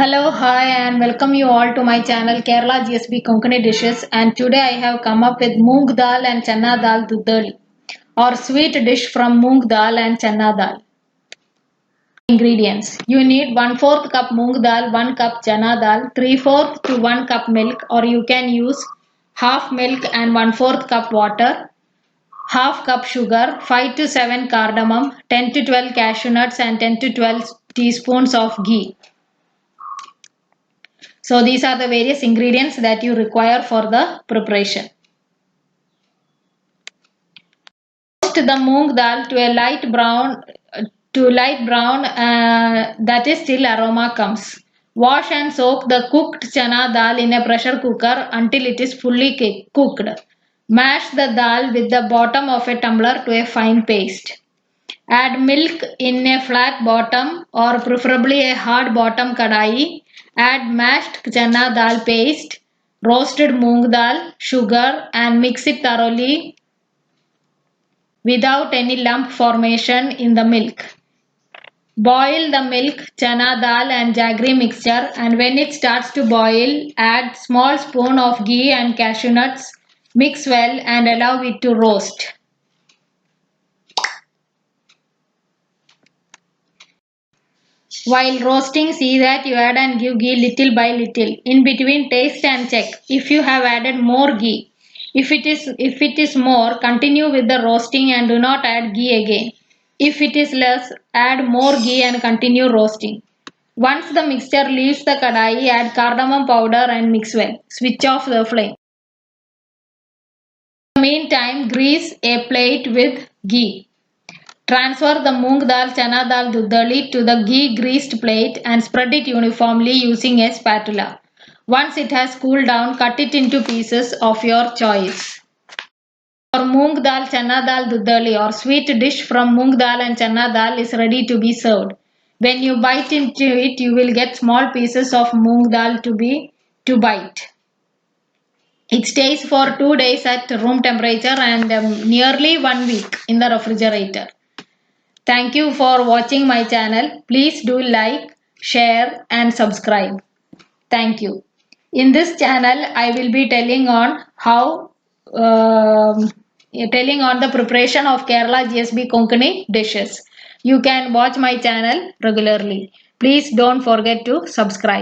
Hello, hi, and welcome you all to my channel Kerala GSB Konkani Dishes. And today I have come up with Moong dal and channa dal duddali, or sweet dish from Moong dal and channa dal. Ingredients: you need 1/4 cup Moong dal, 1 cup channa dal, 3/4 to 1 cup milk, or you can use half milk and 1/4 cup water, half cup sugar, 5 to 7 cardamom, 10 to 12 cashew nuts, and 10 to 12 teaspoons of ghee. So these are the various ingredients that you require for the preparation. Roast the moong dal to a light brown that is till aroma comes. Wash and soak the cooked chana dal in a pressure cooker until it is fully cooked. Mash the dal with the bottom of a tumbler to a fine paste. Add milk in a flat bottom or preferably a hard bottom kadai. Add mashed chana dal paste, roasted moong dal, sugar and mix it thoroughly without any lump formation in the milk. Boil the milk, chana dal and jaggery mixture, and when it starts to boil, add small spoon of ghee and cashew nuts. Mix well and allow it to roast. While roasting, see that you add and give ghee little by little. In between, taste and check if you have added more ghee. If it is more, continue with the roasting and do not add ghee again. If it is less, add more ghee and continue roasting. Once the mixture leaves the kadai, add cardamom powder and mix well. Switch off the flame. In the meantime, grease a plate with ghee. Transfer the moong dal chana dal duddali to the ghee greased plate and spread it uniformly using a spatula. Once it has cooled down, cut it into pieces of your choice. Our moong dal channa dal duddali, or sweet dish from moong dal and channa dal, is ready to be served. When you bite into it, you will get small pieces of moong dal to bite. It stays for 2 days at room temperature and nearly 1 week in the refrigerator. Thank you for watching my channel. Please do like, share and subscribe. Thank you. In this channel, I will be telling on the preparation of Kerala GSB Konkani dishes. You can watch my channel regularly. Please don't forget to subscribe.